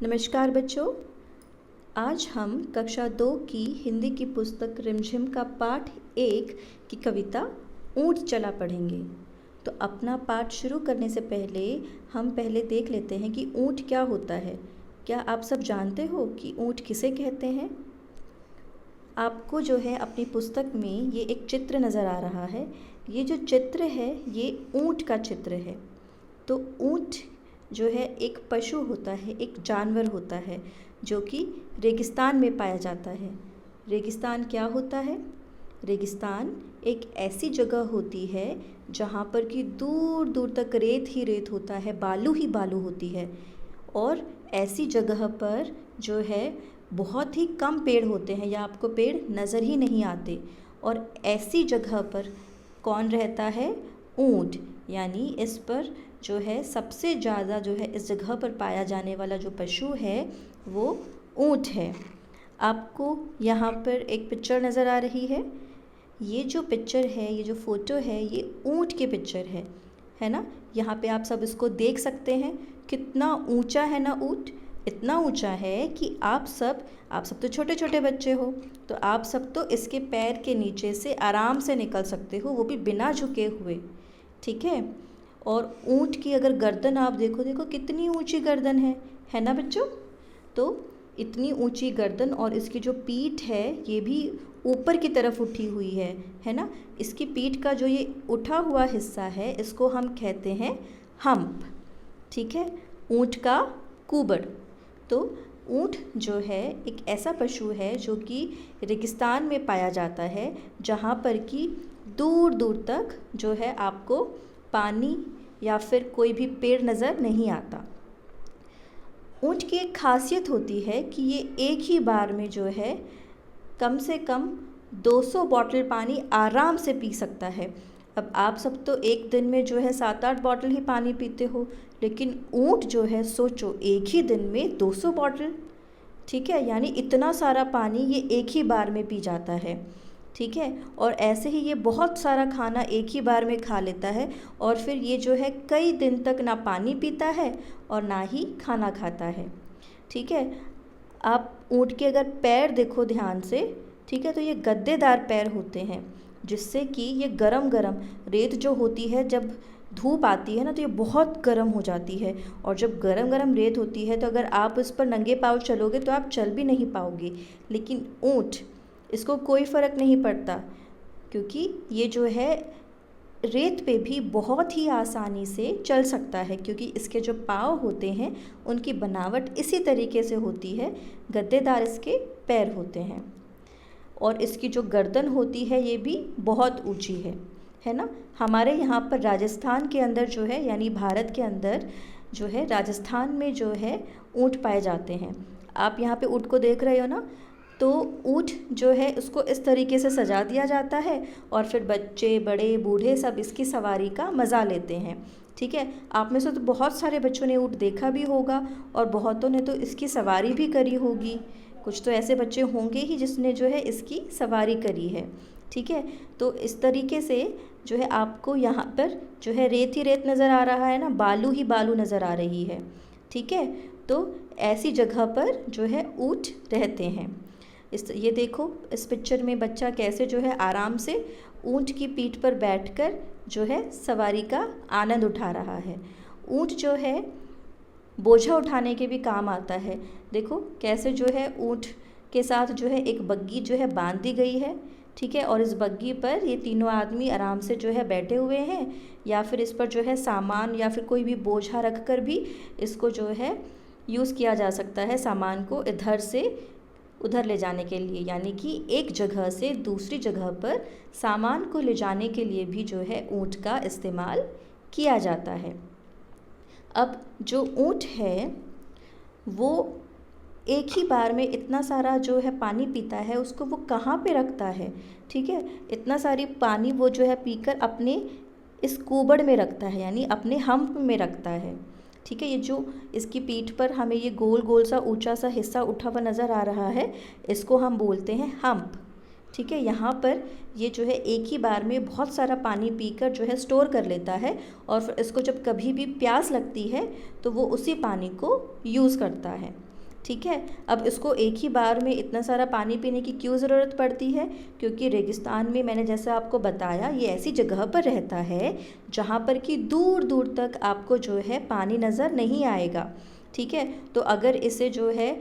नमस्कार बच्चों। आज हम कक्षा 2 की हिंदी की पुस्तक रिमझिम का पाठ 1 की कविता ऊँट चला पढ़ेंगे। तो अपना पाठ शुरू करने से पहले हम पहले देख लेते हैं कि ऊँट क्या होता है। क्या आप सब जानते हो कि ऊँट किसे कहते हैं? आपको जो है अपनी पुस्तक में ये एक चित्र नज़र आ रहा है। ये जो चित्र है ये ऊँट का चित्र है। तो ऊँट जो है एक पशु होता है, एक जानवर होता है जो कि रेगिस्तान में पाया जाता है। रेगिस्तान क्या होता है? रेगिस्तान एक ऐसी जगह होती है जहाँ पर कि दूर दूर तक रेत ही रेत होता है, बालू ही बालू होती है। और ऐसी जगह पर जो है बहुत ही कम पेड़ होते हैं या आपको पेड़ नज़र ही नहीं आते। और ऐसी जगह पर कौन रहता है? ऊँट। यानी इस पर जो है सबसे ज़्यादा जो है इस जगह पर पाया जाने वाला जो पशु है वो ऊँट है। आपको यहाँ पर एक पिक्चर नज़र आ रही है। ये जो पिक्चर है, ये जो फ़ोटो है, ये ऊँट की पिक्चर है ना। यहाँ पे आप सब इसको देख सकते हैं। कितना ऊंचा है ना ऊँट। इतना ऊंचा है कि आप सब तो छोटे छोटे बच्चे हो, तो आप सब तो इसके पैर के नीचे से आराम से निकल सकते हो, वो भी बिना झुके हुए। ठीक है। और ऊँट की अगर गर्दन आप देखो कितनी ऊंची गर्दन है ना बच्चों। तो इतनी ऊंची गर्दन और इसकी जो पीठ है ये भी ऊपर की तरफ उठी हुई है ना। इसकी पीठ का जो ये उठा हुआ हिस्सा है इसको हम कहते हैं हम्प। ठीक है। ऊँट का कुबड़। तो ऊँट जो है एक ऐसा पशु है जो कि रेगिस्तान में पाया जाता है, जहाँ पर कि दूर दूर तक जो है आपको पानी या फिर कोई भी पेड़ नज़र नहीं आता। ऊँट की एक खासियत होती है कि ये एक ही बार में जो है कम से कम 200 बॉटल पानी आराम से पी सकता है। अब आप सब तो एक दिन में जो है 7-8 बॉटल ही पानी पीते हो, लेकिन ऊँट जो है सोचो एक ही दिन में 200 बॉटल। ठीक है। यानी इतना सारा पानी ये एक ही बार में पी जाता है। ठीक है। और ऐसे ही ये बहुत सारा खाना एक ही बार में खा लेता है और फिर ये जो है कई दिन तक ना पानी पीता है और ना ही खाना खाता है। ठीक है। आप ऊँट के अगर पैर देखो ध्यान से, ठीक है, तो ये गद्देदार पैर होते हैं, जिससे कि ये गरम गरम रेत जो होती है जब धूप आती है ना तो ये बहुत गर्म हो जाती है। और जब गरम गरम रेत होती है तो अगर आप इस पर नंगे पाँव चलोगे तो आप चल भी नहीं पाओगे। लेकिन ऊँट, इसको कोई फ़र्क नहीं पड़ता, क्योंकि ये जो है रेत पे भी बहुत ही आसानी से चल सकता है, क्योंकि इसके जो पाँव होते हैं उनकी बनावट इसी तरीके से होती है, गद्देदार इसके पैर होते हैं। और इसकी जो गर्दन होती है ये भी बहुत ऊंची है ना। हमारे यहाँ पर राजस्थान के अंदर जो है, यानी भारत के अंदर जो है राजस्थान में जो है ऊँट पाए जाते हैं। आप यहाँ पे ऊँट को देख रहे हो ना, तो ऊँट जो है उसको इस तरीके से सजा दिया जाता है और फिर बच्चे बड़े बूढ़े सब इसकी सवारी का मज़ा लेते हैं। ठीक है। आप में से तो बहुत सारे बच्चों ने ऊँट देखा भी होगा और बहुतों ने तो इसकी सवारी भी करी होगी। कुछ तो ऐसे बच्चे होंगे ही जिसने जो है इसकी सवारी करी है। ठीक है। तो इस तरीके से जो है आपको यहाँ पर जो है रेत ही रेत नज़र आ रहा है ना, बालू ही बालू नज़र आ रही है। ठीक है। तो ऐसी जगह पर जो है ऊँट रहते हैं। ये देखो इस पिक्चर में बच्चा कैसे जो है आराम से ऊँट की पीठ पर बैठकर जो है सवारी का आनंद उठा रहा है। ऊँट जो है बोझा उठाने के भी काम आता है। देखो कैसे जो है ऊँट के साथ जो है एक बग्गी जो है बांध दी गई है। ठीक है। और इस बग्गी पर ये तीनों आदमी आराम से जो है बैठे हुए हैं, या फिर इस पर जो है सामान या फिर कोई भी बोझा रख कर भी इसको जो है यूज़ किया जा सकता है, सामान को इधर से उधर ले जाने के लिए। यानी कि एक जगह से दूसरी जगह पर सामान को ले जाने के लिए भी जो है ऊँट का इस्तेमाल किया जाता है। अब जो ऊँट है वो एक ही बार में इतना सारा जो है पानी पीता है, उसको वो कहाँ पे रखता है? ठीक है। इतना सारी पानी वो जो है पीकर अपने इस कुबड़ में रखता है, यानी अपने हम्प में रखता है। ठीक है। ये जो इसकी पीठ पर हमें ये गोल गोल सा ऊंचा सा हिस्सा उठा हुआ नज़र आ रहा है, इसको हम बोलते हैं हम्प। ठीक है। यहाँ पर ये जो है एक ही बार में बहुत सारा पानी पीकर जो है स्टोर कर लेता है और फिर इसको जब कभी भी प्यास लगती है तो वो उसी पानी को यूज़ करता है। ठीक है। अब इसको एक ही बार में इतना सारा पानी पीने की क्यों ज़रूरत पड़ती है? क्योंकि रेगिस्तान में मैंने जैसा आपको बताया ये ऐसी जगह पर रहता है जहाँ पर कि दूर दूर तक आपको जो है पानी नज़र नहीं आएगा, ठीक है। तो अगर इसे जो है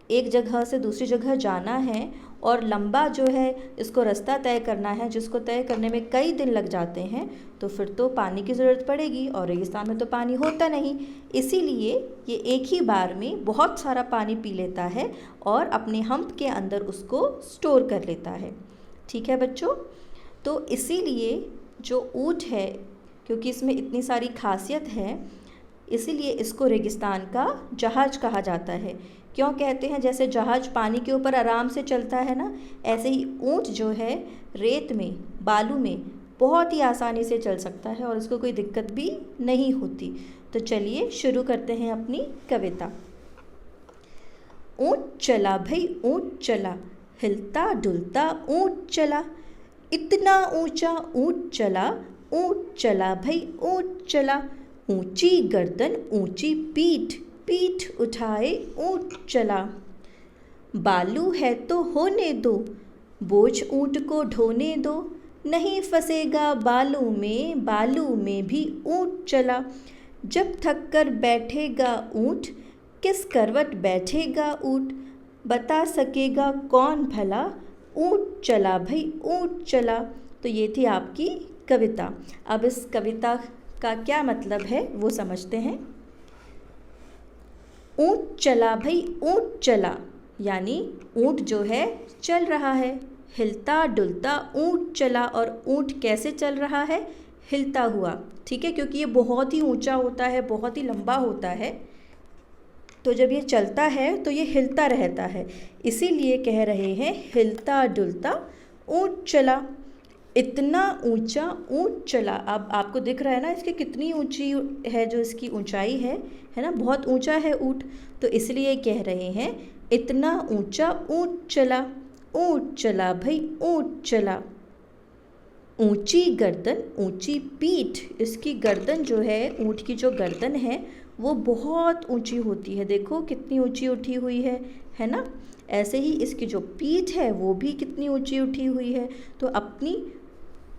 एक जगह से दूसरी जगह जाना है और लंबा जो है इसको रास्ता तय करना है, जिसको तय करने में कई दिन लग जाते हैं, तो फिर तो पानी की ज़रूरत पड़ेगी और रेगिस्तान में तो पानी होता नहीं। इसीलिए ये एक ही बार में बहुत सारा पानी पी लेता है और अपने हम्प के अंदर उसको स्टोर कर लेता है, ठीक है बच्चों। तो इसीलिए जो ऊँट है, क्योंकि इसमें इतनी सारी खासियत है, इसीलिए इसको रेगिस्तान का जहाज़ कहा जाता है। क्यों कहते हैं? जैसे जहाज़ पानी के ऊपर आराम से चलता है ना, ऐसे ही ऊँट जो है रेत में, बालू में बहुत ही आसानी से चल सकता है और इसको कोई दिक्कत भी नहीं होती। तो चलिए शुरू करते हैं अपनी कविता। ऊँट चला भई ऊँट चला, हिलता डुलता ऊँट चला, इतना ऊंचा ऊँट चला, ऊँट चला भई ऊँट चला, ऊंची गर्दन ऊंची पीठ, पीठ उठाए ऊँट चला। बालू है तो होने दो, बोझ ऊँट को ढोने दो, नहीं फंसेगा बालू में भी ऊँट चला। जब थक कर बैठेगा ऊँट, किस करवट बैठेगा ऊँट, बता सकेगा कौन भला, ऊँट चला भई ऊँट चला। तो ये थी आपकी कविता। अब इस कविता का क्या मतलब है वो समझते हैं। ऊँट चला भई ऊँट चला, यानी ऊँट जो है चल रहा है। हिलता डुलता ऊँट चला, और ऊँट कैसे चल रहा है? हिलता हुआ, ठीक है, क्योंकि ये बहुत ही ऊंचा होता है, बहुत ही लंबा होता है, तो जब ये चलता है तो ये हिलता रहता है, इसीलिए कह रहे हैं हिलता डुलता ऊँट चला। इतना ऊंचा ऊँट चला। अब आपको दिख रहा है ना इसकी कितनी ऊंची है, जो इसकी ऊंचाई है ना, बहुत ऊंचा है ऊँट, तो इसलिए कह रहे हैं इतना ऊंचा ऊँट चला। ऊँट चला भई ऊँट चला। ऊंची गर्दन ऊंची पीठ, इसकी गर्दन जो है, ऊँट की जो गर्दन है वो बहुत ऊंची होती है, देखो कितनी ऊंची उठी हुई है ना। ऐसे ही इसकी जो पीठ है वो भी कितनी ऊंची उठी हुई है। तो अपनी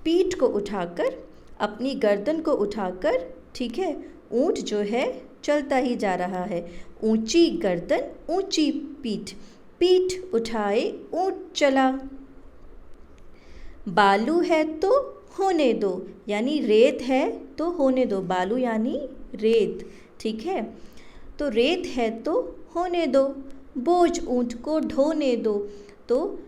पीठ को उठाकर, अपनी गर्दन को उठाकर, ठीक है, ऊँट जो है चलता ही जा रहा है। ऊंची गर्दन ऊंची पीठ, पीठ उठाए ऊँट चला। बालू है तो होने दो, यानी रेत है तो होने दो, बालू यानी रेत, ठीक है। तो रेत है तो होने दो, बोझ ऊँट को ढोने दो। तो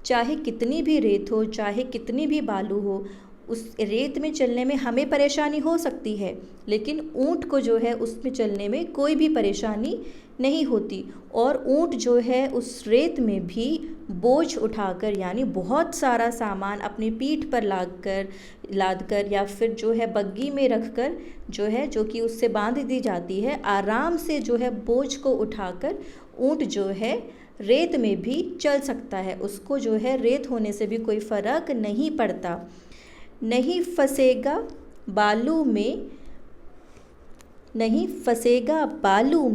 चाहे कितनी भी रेत हो, चाहे कितनी भी बालू हो, उस रेत में चलने में हमें परेशानी हो सकती है, लेकिन ऊँट को जो है उसमें चलने में कोई भी परेशानी नहीं होती। और ऊँट जो है उस रेत में भी बोझ उठाकर, यानी बहुत सारा सामान अपनी पीठ पर लादकर या फिर जो है बग्गी में रखकर, जो है जो कि उससे बांध दी जाती है, आराम से जो है बोझ को उठाकर ऊँट जो है रेत में भी चल सकता है। उसको जो है रेत होने से भी कोई फ़र्क नहीं पड़ता। नहीं फंसेगा बालू में, नहीं फंसेगा बालू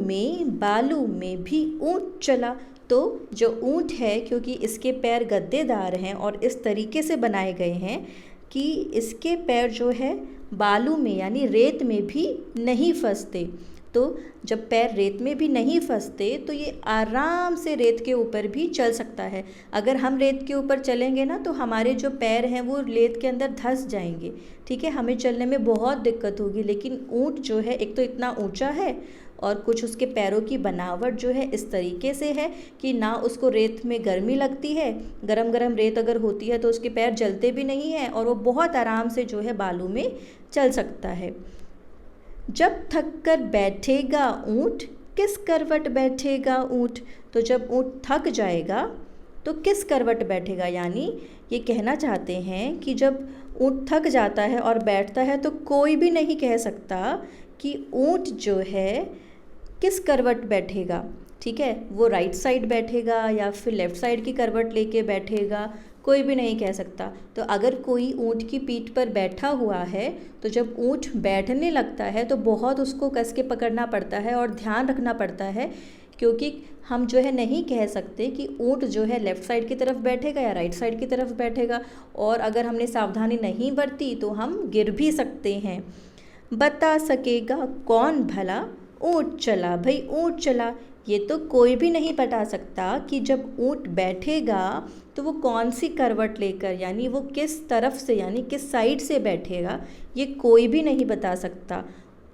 में भी ऊँट चला। तो जो ऊँट है, क्योंकि इसके पैर गद्देदार हैं और इस तरीके से बनाए गए हैं कि इसके पैर जो है बालू में यानी रेत में भी नहीं फंसते। तो जब पैर रेत में भी नहीं फंसते तो ये आराम से रेत के ऊपर भी चल सकता है। अगर हम रेत के ऊपर चलेंगे ना तो हमारे जो पैर हैं वो रेत के अंदर धंस जाएंगे, ठीक है, हमें चलने में बहुत दिक्कत होगी। लेकिन ऊँट जो है एक तो इतना ऊंचा है और कुछ उसके पैरों की बनावट जो है इस तरीके से है कि ना उसको रेत में गर्मी लगती है, गरम गरम रेत अगर होती है तो उसके पैर जलते भी नहीं हैं, और वो बहुत आराम से जो है बालू में चल सकता है। जब थक कर बैठेगा ऊँट, किस करवट बैठेगा ऊँट। तो जब ऊँट थक जाएगा तो किस करवट बैठेगा, यानी ये कहना चाहते हैं कि जब ऊँट थक जाता है और बैठता है तो कोई भी नहीं कह सकता कि ऊँट जो है किस करवट बैठेगा, ठीक है, वो राइट साइड बैठेगा या फिर लेफ़्ट साइड की करवट लेके बैठेगा, कोई भी नहीं कह सकता। तो अगर कोई ऊँट की पीठ पर बैठा हुआ है तो जब ऊँट बैठने लगता है तो बहुत उसको कस के पकड़ना पड़ता है और ध्यान रखना पड़ता है क्योंकि हम जो है नहीं कह सकते कि ऊँट जो है लेफ़्ट साइड की तरफ बैठेगा या राइट साइड की तरफ बैठेगा, और अगर हमने सावधानी नहीं बरती तो हम गिर भी सकते हैं। बता सकेगा कौन भला ऊँट चला, भाई ऊँट चला, ये तो कोई भी नहीं बता सकता कि जब ऊँट बैठेगा तो वो कौन सी करवट लेकर, यानी वो किस तरफ से, यानी किस साइड से बैठेगा, ये कोई भी नहीं बता सकता।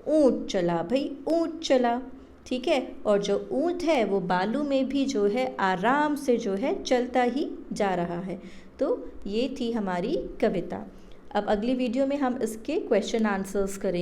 ऊँट चला भाई ऊँट चला, ठीक है। और जो ऊँट है वो बालू में भी जो है आराम से जो है चलता ही जा रहा है। तो ये थी हमारी कविता। अब अगली वीडियो में हम इसके क्वेश्चन आंसर्स करेंगे।